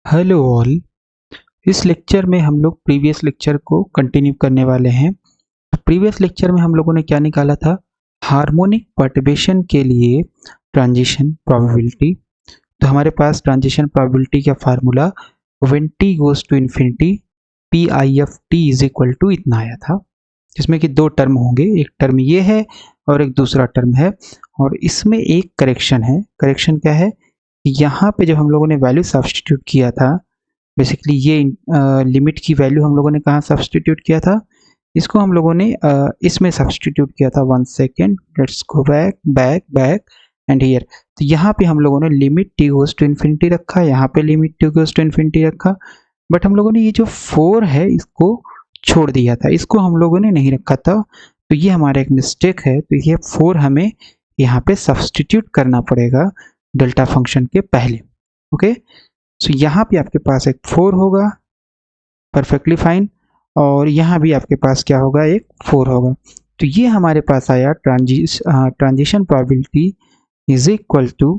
Hello all. इस lecture में हम लोग प्रीवियस लेक्चर को कंटिन्यू करने वाले हैं। प्रीवियस लेक्चर में हम लोगों ने क्या निकाला था? हार्मोनिक पर्टर्बेशन के लिए ट्रांजिशन प्रोबेबिलिटी। तो हमारे पास ट्रांजिशन प्रोबेबिलिटी का formula when T goes to infinity P I F T is equal to इतना आया था, जिसमें कि दो टर्म होंगे, एक टर्म ये है और एक दूसरा टर्म है। और इसमें एक करेक्शन है। करेक्शन क्या है? यहाँ पे जब हम लोगों ने वैल्यू सब्स्टिट्यूट किया था, बेसिकली ये लिमिट की वैल्यू हम लोगों ने कहाँ सब्स्टिट्यूट किया था? इसको हम लोगों ने इसमें सब्स्टिट्यूट किया था। 1 second, let's go back back back and here. तो यहाँ पे हम लोगों ने limit T goes to infinity रखा, यहाँ पे limit T goes to infinity रखा, बट हम लोगों ने ये जो 4 है इसको छोड़ दिया था, इसको हम लोगों ने नहीं रखा था। तो ये हमारा एक मिस्टेक है। तो ये 4 हमें यहाँ पे सब्स्टिट्यूट करना पड़ेगा डेल्टा फंक्शन के पहले। ओके, सो यहाँ पे आपके पास एक 4 होगा, परफेक्टली फाइन, और यहाँ भी आपके पास क्या होगा? एक 4 होगा। तो ये हमारे पास आया transition probability is equal to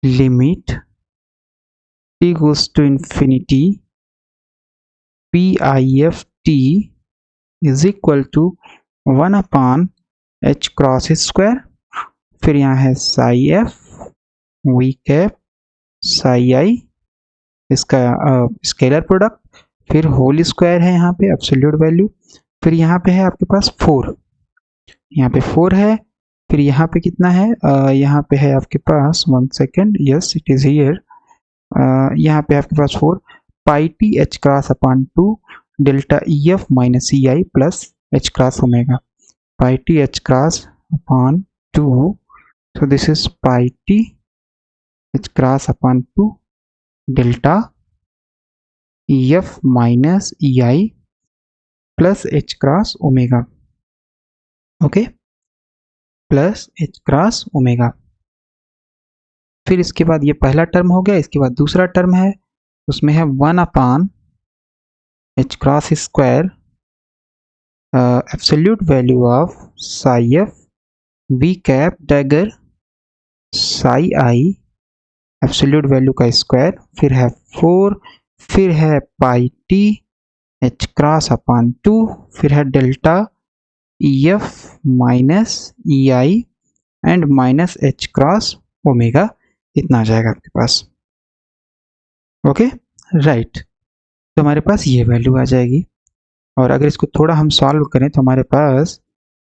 limit T goes to infinity P I F T is equal to 1 upon H cross square, फिर यहाँ है psi F V cap psi I, इसका स्केलर प्रोडक्ट, फिर होल स्क्वायर है यहाँ पे absolute value, फिर यहाँ पे है आपके पास 4, यहाँ पे 4 है, फिर यहाँ पे कितना है? यहाँ पे है आपके पास 1 second, yes it is here, यहाँ पे आपके पास 4 pi T H cross upon 2 delta E F minus E I plus H cross omega, pi T H cross upon 2, so this is pi t h cross upon 2 delta ef minus ei plus h cross omega, okay, plus h cross omega। फिर इसके बाद ये पहला term हो गया, इसके बाद दूसरा टर्म है, उसमें है 1 upon h cross square absolute value of psi F V cap dagger psi I absolute value का स्क्वायर, फिर है 4, फिर है pi T H cross upon 2, फिर है delta E F minus E I and minus H cross omega, इतना आ जाएगा आपके पास। ओके राइट, तो हमारे पास ये वैल्यू आ जाएगी। और अगर इसको थोड़ा हम सॉल्व करें तो हमारे पास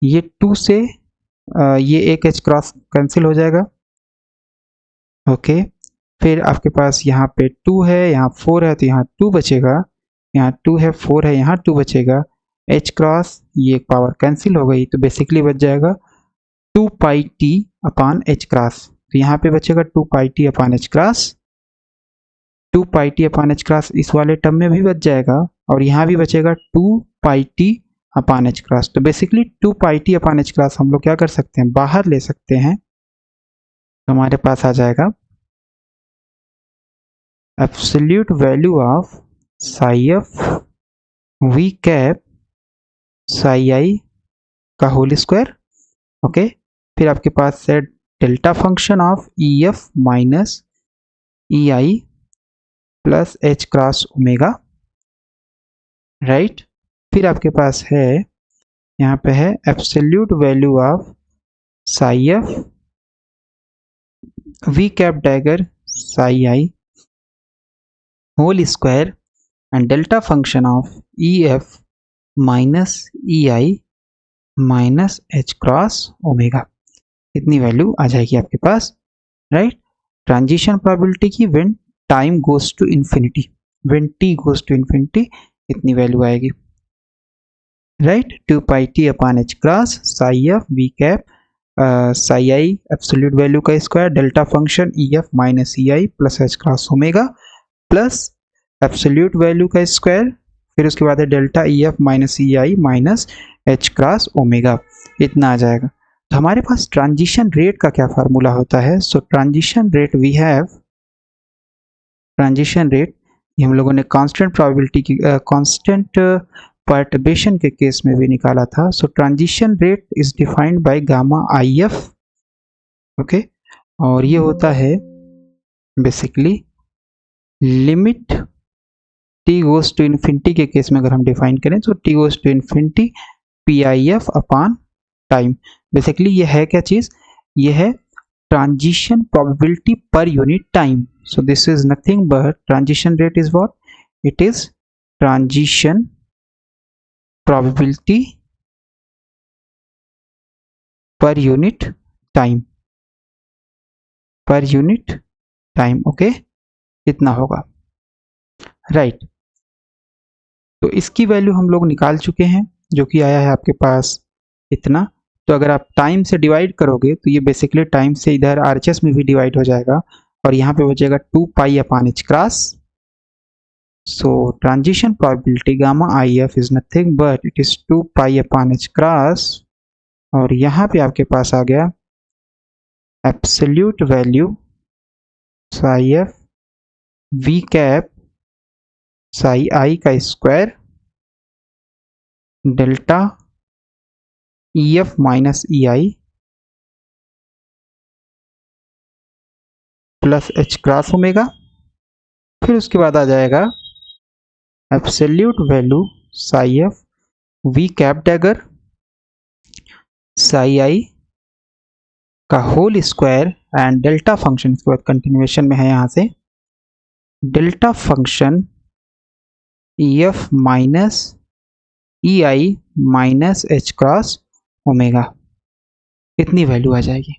ये 2 से ये एक एच क्रॉस कैंसिल हो जाएगा। ओके, फिर आपके पास यहाँ पे 2 है, यहाँ 4 है, तो यहाँ 2 बचेगा, यहाँ 2 है, 4 है, यहाँ 2 बचेगा, h क्रॉस ये पावर कैंसिल हो गई, तो बेसिकली बच जाएगा 2 pi T upon H cross. तो यहाँ पे बचेगा 2 pi T upon H cross, 2 pi T upon H cross इस वाले टर्म में भी बच जाएगा, और यहाँ भी बचेगा 2 pi T upon H cross. तो basically 2 pi T upon H cross हम लोग क्या कर सकते हैं? बाहर ले सकते हैं। तो हमारे पास आ जाएगा absolute value of psi F V cap psi I का होल स्क्वायर। ओके, फिर आपके पास है delta function of E F minus E I plus H cross omega, right. फिर आपके पास है यहाँ पे है absolute value of psi F V cap dagger psi I whole square and delta function of E F minus E I minus H cross omega, इतनी value आ जाएगी आपके पास, राइट। ट्रांजिशन प्रोबेबिलिटी की when time goes to infinity, when T goes to infinity, इतनी value आएगी, right. 2 pi T upon H cross psi F V cap psi I absolute value का square delta function E F minus E I plus H cross omega plus absolute value का square, फिर उसके बाद है delta E F minus E I minus H cross omega, इतना आ जाएगा। तो हमारे पास ट्रांजिशन रेट का क्या फार्मूला होता है? So transition rate we have, transition rate हम लोगों ने कांस्टेंट प्रोबेबिलिटी की कांस्टेंट पर्टर्बेशन के केस में भी निकाला था। So transition rate is defined by gamma I F, okay, और ये होता है basically limit T goes to infinity के केस में अगर हम डिफाइन करें तो T goes to infinity P I F upon time. Basically ये है क्या चीज, ये है transition probability per unit time. So this is nothing but transition rate is what, it is transition probability per unit time, per unit time. Okay, इतना होगा, right. तो इसकी वैल्यू हम लोग निकाल चुके हैं, जो कि आया है आपके पास इतना। तो अगर आप टाइम से डिवाइड करोगे तो ये बेसिकली टाइम से इधर आरएचएस में भी डिवाइड हो जाएगा और यहाँ पे बचेगा 2 pi upon H cross. So transition probability gamma I F is nothing but it is 2 pi upon H cross, और यहाँ पे आपके पास आ गया absolute value psi F V cap psi I का square delta E F minus E I plus H cross omega. फिर उसके बाद आ जाएगा absolute value psi F V cap dagger psi I का whole square and delta function, इसके बाद continuation में है यहाँ से delta function E F minus E I minus H cross omega, इतनी वैल्यू आ जाएगी।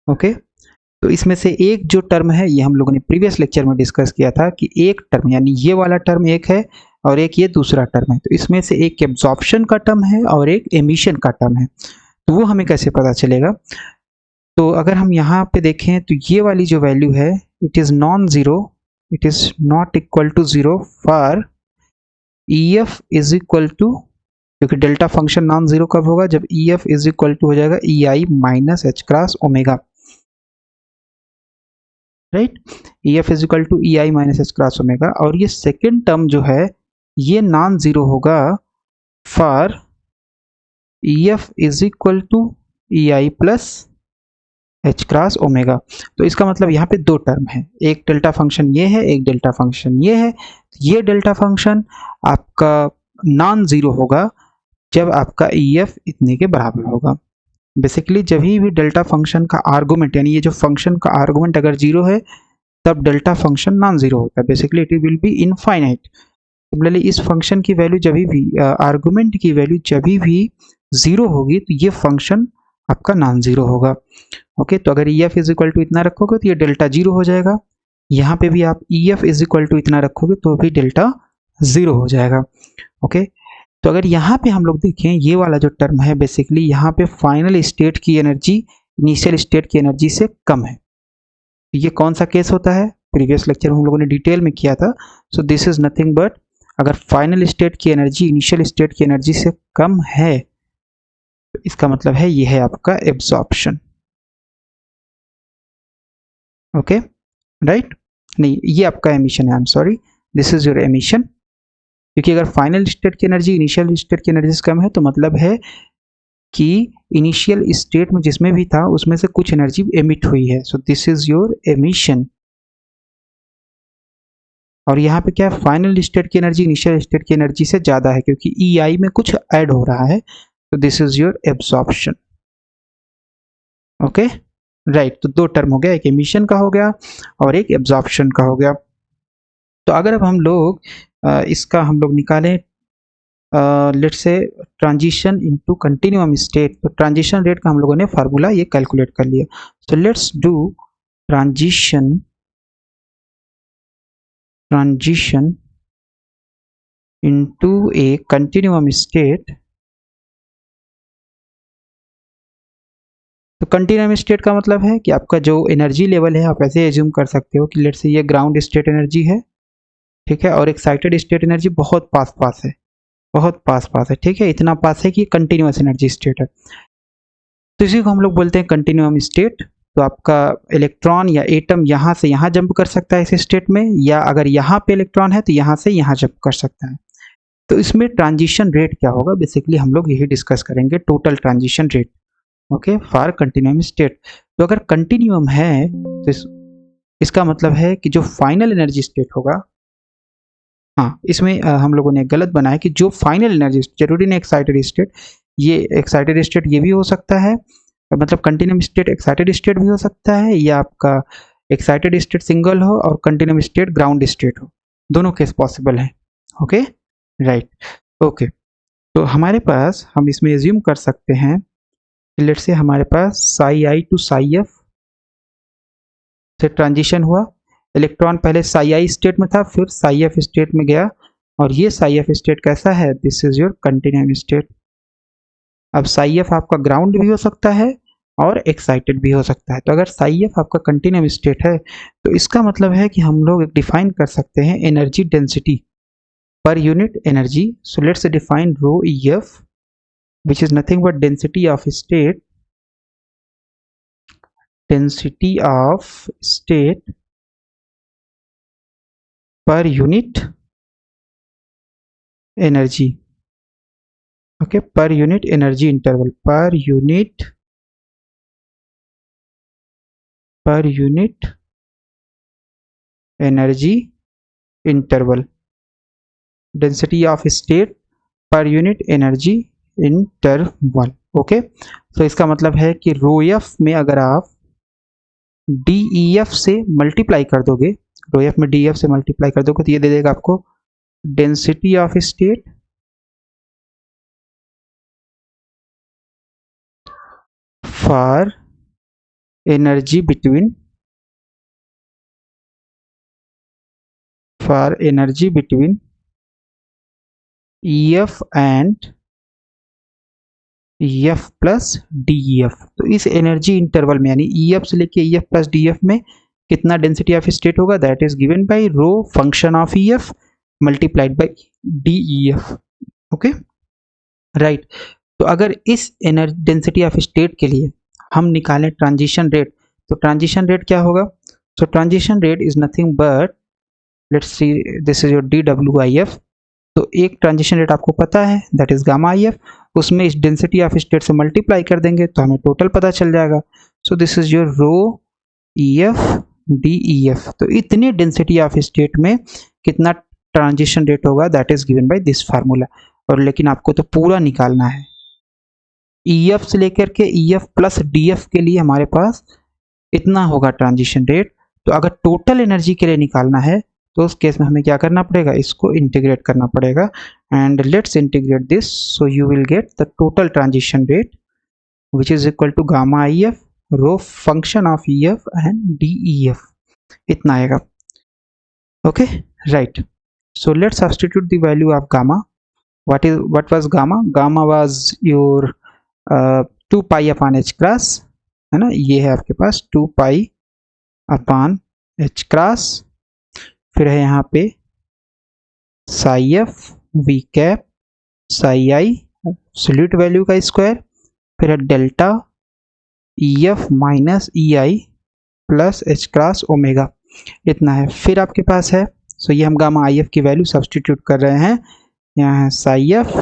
ओके, तो इसमें से एक जो टर्म है ये हम लोगों ने प्रीवियस लेक्चर में डिस्कस किया था कि एक टर्म यानी ये वाला टर्म एक है और एक ये दूसरा टर्म है। तो इसमें से एक एब्जॉर्प्शन का टर्म है और एक एमिशन का टर्म है, तो वो हमें कैसे पता चलेगा। तो अगर हम यहाँ पे देखें तो ये वाली जो वैल्यू है it is non zero, it is not equal to zero for E F is equal to, क्योंकि डेल्टा फंक्शन नॉन ज़ीरो कब होगा, जब E F is equal to हो जाएगा E I minus H cross omega, right. E F is equal to E I minus H cross omega, और ये second term जो है ये नॉन ज़ीरो होगा for E F is equal to E I plus H cross omega. तो इसका मतलब यहाँ पे दो टर्म है, एक डेल्टा फंक्शन ये है, एक डेल्टा फंक्शन ये है। ये डेल्टा फंक्शन आपका नॉन ज़ीरो होगा जब आपका ई एफ इतने के बराबर होगा। बेसिकली जब भी डेल्टा फंक्शन का आर्गुमेंट यानी ये जो फंक्शन का आर्गुमेंट अगर जीरो है तब डेल्टा फंक्शन नॉन जीरो होता है, basically it will be infinite. Similarly इस फंक्शन की वैल्यू जब भी आर्गुमेंट की वैल्यू जब भी जीरो होगी तो ये फंक्शन आपका नॉन जीरो होगा। ओके, तो अगर E F is equal to इतना रखोगे तो ये डेल्टा जीरो हो जाएगा, यहाँ पे भी आप E F is equal to इतना रखोगे तो भी डेल्टा जीरो हो जाएगा। ओके, तो अगर यहाँ पे हम लोग देखें ये वाला जो टर्म है बेसिकली यहाँ पे फाइनल स्टेट की एनर्जी इनिशियल स्टेट की एनर्जी से कम है। ये कौन सा केस होता है, प्रीवियस लेक्चर में हम लोगों ने डिटेल में किया था। सो दिस इज नथिंग बट अगर फाइनल स्टेट की एनर्जी इनिशियल स्टेट की एनर्जी से कम है तो इसका मतलब है ये है आपका एब्जॉर्प्शन। ओके, राइट, नहीं ये आपका एमिशन है, I am sorry, this is your emission. क्योंकि अगर फाइनल स्टेट की एनर्जी इनिशियल स्टेट की एनर्जी से कम है तो मतलब है कि इनिशियल स्टेट में जिसमें भी था उसमें से कुछ एनर्जी एमिट हुई है। सो दिस इज योर एमिशन। और यहाँ पे क्या है, फाइनल स्टेट की एनर्जी इनिशियल स्टेट की एनर्जी से ज़्यादा है क्योंकि ई आई में कुछ ऐड हो रहा है। तो this is your absorption. Okay, right, तो दो टर्म हो गया, एक एमिशन का हो गया और एक एब्जॉर्प्शन का हो गया। तो अगर अब हम लोग इसका हम लोग निकालें let's say transition into continuum state, तो ट्रांजिशन रेट का हम लोगों ने फार्मूला ये कैलकुलेट कर लिया। So let's do transition into a continuum state. तो कंटिन्यूअम स्टेट का मतलब है कि आपका जो एनर्जी लेवल है आप ऐसे एज्यूम कर सकते हो कि लेट्स से ये ग्राउंड स्टेट एनर्जी है, ठीक है, और एक्साइटेड स्टेट एनर्जी बहुत पास पास है, बहुत पास पास है, ठीक है, इतना पास है कि कंटिन्यूअस एनर्जी स्टेट है। तो इसी को हम लोग बोलते हैं कंटिन्यूअम स्टेट। तो आपका इलेक्ट्रॉन या एटम यहाँ से यहाँ जंप कर सकता है इस स्टेट में, या अगर यहाँ पे इलेक्ट्रॉन है तो यहाँ से यहाँ जंप कर सकता है। तो इसमें ट्रांजिशन रेट क्या होगा बेसिकली हम लोग यही डिस्कस करेंगे, total transition rate, okay, for continuum state. तो अगर कंटिन्यूअम है तो इसका मतलब है कि जो फाइनल एनर्जी स्टेट होगा, हाँ इसमें हम लोगों ने गलत बनाया कि जो फाइनल एनर्जी, जरूरी नहीं एक्साइटेड स्टेट, ये एक्साइटेड स्टेट ये भी हो सकता है, मतलब कंटिन्यूम स्टेट एक्साइटेड स्टेट भी हो सकता है, या आपका एक्साइटेड स्टेट सिंगल हो और कंटिन्यूम स्टेट ग्राउंड स्टेट हो, दोनों केस पॉसिबल है। Okay right. ओके तो हमारे पास हम इसमें एज्यूम कर सकते हैं, लेट से हमारे पास Sai I to Sai F से ट्रांजिशन हुआ, इलेक्ट्रॉन पहले साई आई स्टेट में था, फिर साई एफ स्टेट में गया, और ये साई एफ स्टेट कैसा है, this is your continuum state. अब साई एफ आपका ग्राउंड भी हो सकता है और एक्साइटेड भी हो सकता है। तो अगर साई एफ आपका कंटिन्यूम स्टेट है तो इसका मतलब है कि हम लोग डिफाइन कर सकते हैं energy density per unit energy. So let's define rho E F which is nothing but density of state, density of state per unit energy. Okay per unit energy interval, per unit energy interval, density of state per unit energy interval. Okay तो इसका मतलब है कि रो F में अगर आप D E F से multiply कर दोगे, रो एफ में डी एफ से मल्टीप्लाई कर दोगे तो ये दे देगा आपको density of state for energy between EF and EF plus DEF। तो इस एनर्जी इंटरवल में यानी EF से लेके EF प्लस DF में कितना डेंसिटी ऑफ स्टेट होगा, that is given by rho function of EF multiplied by DEF। Okay right. तो अगर इस एनर्जी डेंसिटी ऑफ स्टेट के लिए हम निकालें ट्रांजिशन रेट, तो ट्रांजिशन रेट क्या होगा, so transition rate is nothing but, let's see this is your DWIF। तो एक ट्रांजिशन रेट आपको पता है that is gamma I F, उसमें इस डेंसिटी ऑफ स्टेट से मल्टीप्लाई कर देंगे तो हमें टोटल पता चल जाएगा। So this is your rho E F D E F. तो इतनी डेंसिटी ऑफ स्टेट में कितना ट्रांजिशन रेट होगा that is given by this formula. और लेकिन आपको तो पूरा निकालना है, ई एफ से लेकर के E F plus D F के लिए हमारे पास इतना होगा ट्रांजिशन रेट। तो अगर टोटल एनर्जी के लिए निकालना है तो उस केस में हमें क्या करना पड़ेगा, इसको इंटीग्रेट करना पड़ेगा। And let's integrate this, so you will get the total transition rate which is equal to gamma I F rho function of E F and D E F, इतना आएगा। Okay right. So let's substitute the value of gamma. what was gamma was your 2 pi upon H cross, है ना, ये है आपके पास 2 pi upon H cross, फिर है यहाँ पे psi F V cap psi I absolute value का स्क्वायर, फिर है delta E F minus E I plus H cross omega, इतना है। फिर आपके पास है, सो ये हम गामा आई एफ की वैल्यू सब्सटीट्यूट कर रहे हैं, यहाँ है psi F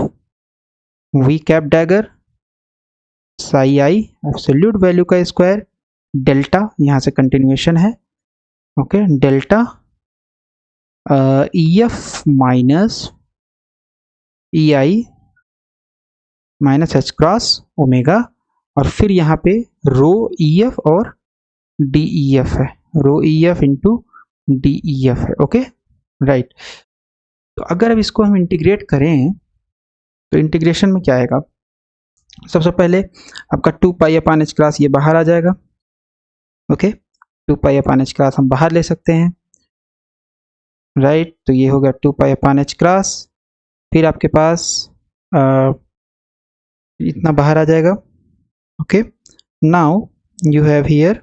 V cap dagger psi I absolute value का स्क्वायर, डेल्टा यहाँ से कंटिन्यूएशन है, okay delta E F minus E I minus H cross omega, और फिर यहाँ पे रो ई एफ और डी ई एफ है, rho E F into D E F है। Okay right. तो अगर अब इसको हम इंटीग्रेट करें तो इंटीग्रेशन में क्या आएगा, सबसे पहले आपका 2 पाई अपॉन एच क्रॉस ये बाहर आ जाएगा। Okay 2 pi upon H cross हम बाहर ले सकते हैं, राइट। तो ये होगा 2 पाई अपॉन एच क्रॉस, फिर आपके पास इतना बाहर आ जाएगा। Okay now you have here,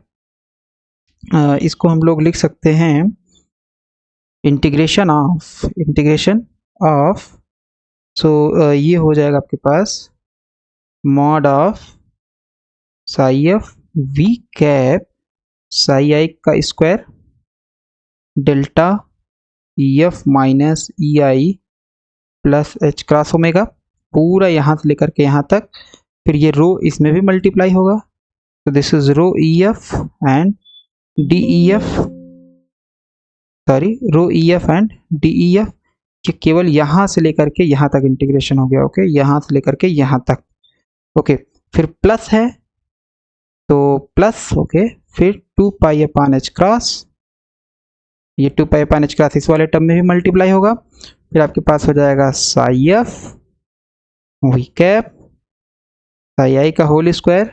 इसको हम लोग लिख सकते हैं इंटीग्रेशन ऑफ सो ये हो जाएगा आपके पास mod of psi F V cap psi I का square delta E F minus E I plus H cross omega, पूरा यहाँ से लेकर के यहाँ तक, फिर ये रो इसमें भी मल्टीप्लाई होगा, तो this is rho E F and D E F sorry rho E F and D E F, कि केवल यहाँ से लेकर के यहाँ तक इंटीग्रेशन हो गया। ओके, यहाँ से लेकर के यहाँ तक। ओके, फिर प्लस है तो प्लस, ओके, फिर 2 पाई अपान एच क्रॉस, ये 2 पाई अपान एच क्रॉस इस वाले टर्म में भी मल्टीप्लाई होगा। फिर आपके पास हो जाएगा psi F V cap psi I का whole square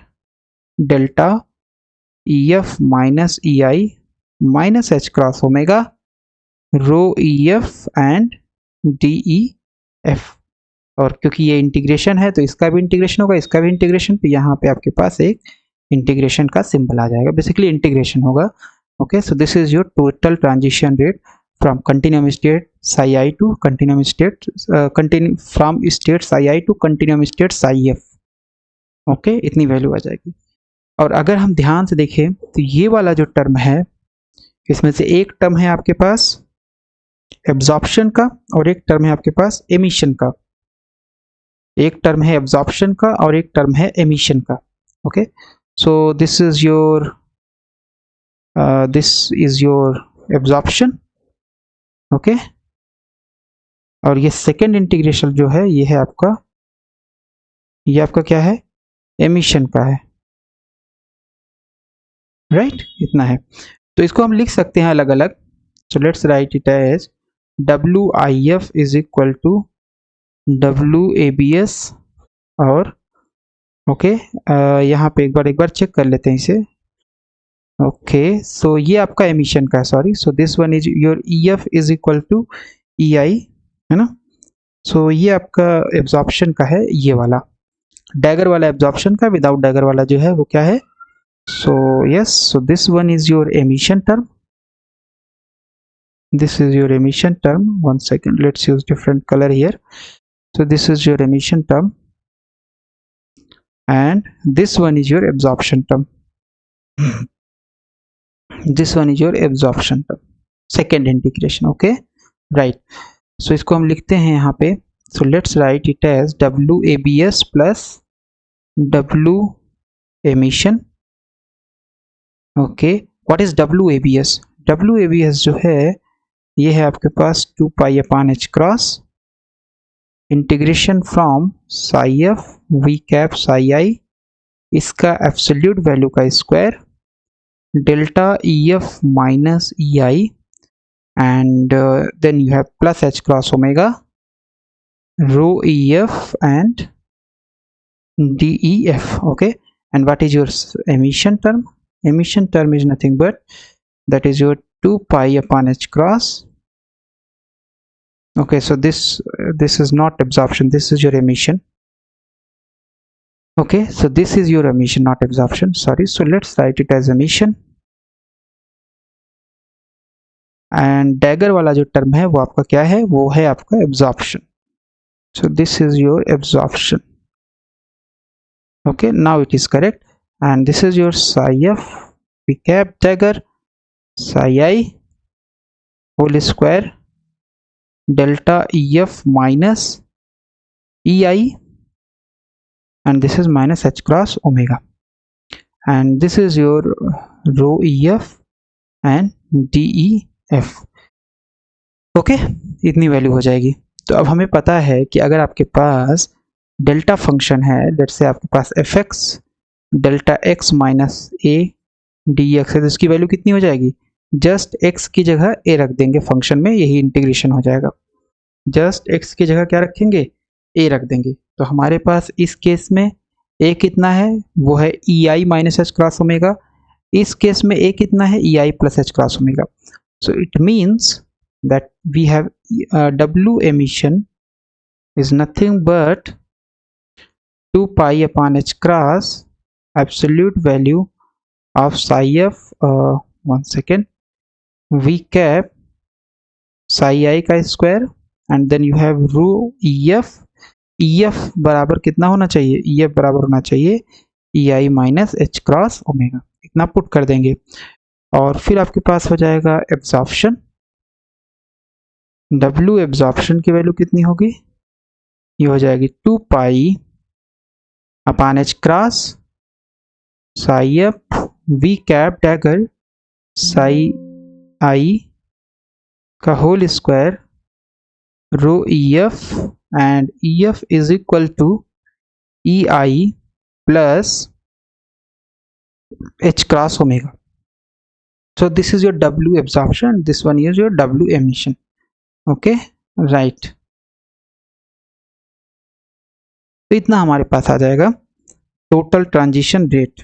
delta E F minus E I minus H cross omega rho E F and D E F. और क्योंकि ये इंटीग्रेशन है तो इसका भी इंटीग्रेशन होगा, इसका भी इंटीग्रेशन, तो यहाँ पे आपके पास एक इंटीग्रेशन का सिंबल आ जाएगा, बेसिकली इंटीग्रेशन होगा। Okay, so this is your total transition rate from continuum state psi I to continuum state from state psi I to continuum state psi F. Okay, इतनी वैल्यू आ जाएगी। और अगर हम ध्यान से देखें तो ये वाला जो टर्म है, इसमें से एक टर्म है आपके पास एब्जॉर्प्शन का और एक टर्म है आपके पास एमिशन का। एक टर्म है एब्जॉर्प्शन का और एक टर्म है एमिशन का। Okay, so this is your absorption. Okay, और ये सेकेंड इंटीग्रेशन जो है ये है आपका, ये आपका क्या है, एमिशन का है। राइट, इतना है। तो इसको हम लिख सकते हैं अलग अलग। So let's write it as W I F is equal to W A B S. और ओके, यहाँ पे एक बार चेक कर लेते हैं इसे। ओके, सो ये आपका एमिशन का है, sorry, so this one is your E F is equal to E I, है ना। सो ये आपका एब्जॉर्प्शन का है, ये वाला डैगर वाला एब्जॉर्प्शन का, विदाउट डैगर वाला जो है वो क्या है, so yes, so this one is your emission term. This is your emission term. One second, let's use different color here. So this is your emission term and this one is your absorption term. This one is your absorption term, second integration. Okay, right. So इसको हम लिखते हैं यहाँ पे, so let's write it as WABS plus W emission. Okay, what is WABS? WABS जो है ये है आपके पास 2 pi upon H cross integration from psi F V cap psi I, इसका एब्सोल्यूट वैल्यू का square delta E F minus E I and then you have plus H cross omega rho E F and D E F. Okay, and what is your emission term? Emission term is nothing but that is your 2 pi upon h cross. Okay, so this is not absorption, this is your emission. Okay, so this is your emission, not absorption, sorry. So let's write it as emission and dagger वाला जो term है वो आपका क्या है, वो है आपका absorption. So this is your absorption. Okay, now it is correct. And this is your psi f we cap dagger psi I whole square delta ef minus ei and this is minus h cross omega and this is your rho ef and def. Okay, इतनी value हो जाएगी। तो अब हमें पता है कि अगर आपके पास डेल्टा फंक्शन है, लेट्स से आपके पास F X delta X minus A D X है, तो इसकी वैल्यू कितनी हो जाएगी, जस्ट एक्स की जगह ए रख देंगे फंक्शन में, यही इंटीग्रेशन हो जाएगा। जस्ट एक्स की जगह क्या रखेंगे, ए रख देंगे। तो हमारे पास इस केस में ए कितना है, वो है E I minus H cross omega. इस केस में ए कितना है, E I plus H cross omega. So it means that we have W emission is nothing but 2 pi upon h cross absolute value of psi f one second v cap psi I का square and then you have rho ef बराबर कितना होना चाहिए, ef बराबर होना चाहिए ei माइनस H cross omega, इतना पुट कर देंगे। और फिर आपके पास हो जाएगा एब्जॉर्प्शन, W एब्जॉर्प्शन की वैल्यू कितनी होगी, ये हो जाएगी 2 pi upon H cross psi F V cap dagger psi I का whole square rho EF and EF is equal to EI plus H cross omega. So this is your W absorption, this one is your W emission. Okay, right. तो इतना हमारे पास आ जाएगा total transition rate,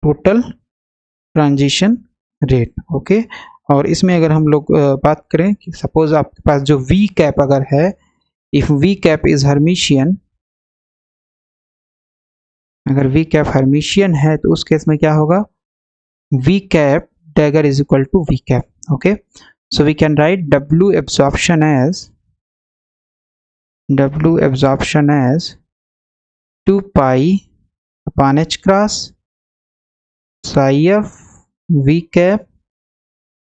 total transition rate. Okay, और इसमें अगर हम लोग बात करें कि सपोज आपके पास जो V कैप अगर है, if V cap is Hermitian, अगर V कैप हर्मिशियन है तो उस केस में क्या होगा, V cap dagger is equal to V cap. Okay, so we can write W absorption as 2 pi upon H cross psi f V cap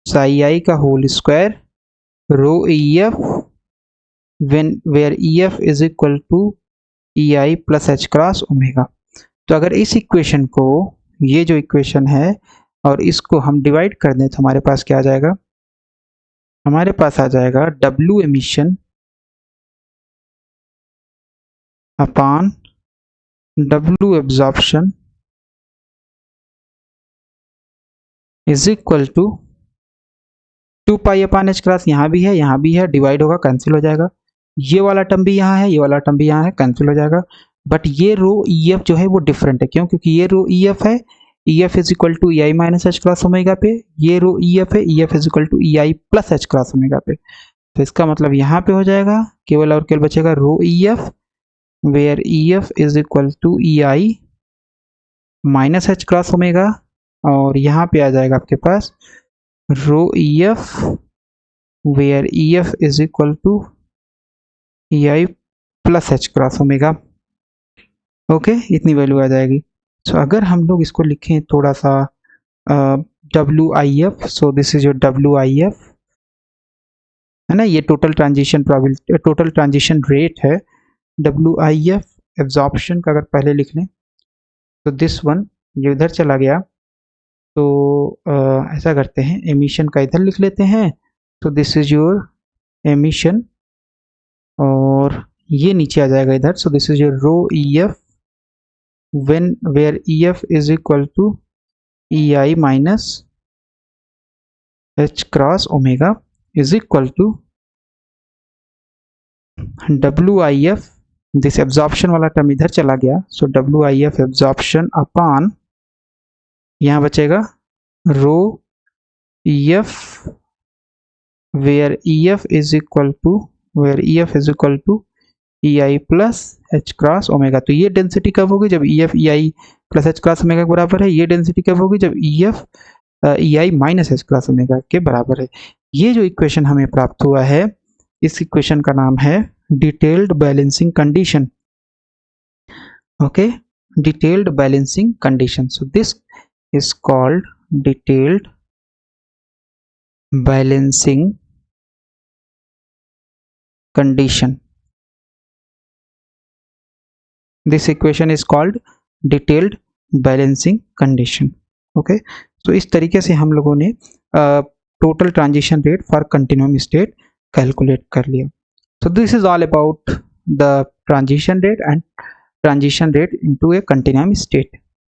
psi I का whole square rho EF where EF is equal to EI plus H cross omega. तो अगर इस equation को, ये जो equation है, और इसको हम डिवाइड कर दें तो हमारे पास क्या आ जाएगा, हमारे पास आ जाएगा W emission upon W absorption is equal to 2 pi upon H cross, यहाँ भी है यहाँ भी है, डिवाइड होगा, कैंसिल हो जाएगा, ये वाला टर्म भी यहाँ है, ये वाला टर्म भी यहाँ है, कैंसिल हो जाएगा। बट ये रो EF जो है वो डिफरेंट है, क्यों, क्योंकि ये रो EF है, EF is equal to EI minus H cross omega पे, ये रो EF है, EF is equal to EI plus H cross omega पे। तो इसका मतलब यहाँ पे हो जाएगा केवल और केवल बचेगा row EF where EF is equal to EI minus H cross omega, और यहाँ पे आ जाएगा आपके पास row EF where EF is equal to EI plus H cross omega. Okay, इतनी वैल्यू आ जाएगी। सो अगर हम लोग इसको लिखें थोड़ा सा WIF, so this is your WIF है ना, ये total transition probability, total transition rate है। WIF एब्जॉर्प्शन का अगर पहले लिख लें तो दिस वन, ये उधर चला गया, तो ऐसा करते हैं, एमिशन का इधर लिख लेते हैं, तो दिस इज योर एमिशन, और ये नीचे आ जाएगा इधर, so this is your row EF when where EF is equal to EI minus H cross omega is equal to WIF, this absorption वाला टर्म इधर चला गया, सो WIF एब्जॉर्प्शन अपॉन, यहाँ बचेगा row EF where EF is equal to EI plus H cross omega. तो ये density कब होगी, जब EF EI plus H cross omega के बराबर है। ये डेंसिटी कब होगी, जब EF EI minus H cross omega के बराबर है। ये जो इक्वेशन हमें प्राप्त हुआ है, इस इक्वेशन का नाम है detailed balancing condition. Okay, detailed balancing condition, so this is called detailed balancing condition. This equation is called detailed balancing condition. Okay, तो इस तरीके से हम लोगों ने total transition rate for continuum state calculate कर लिया। So this is all about the transition rate and transition rate into a continuum state.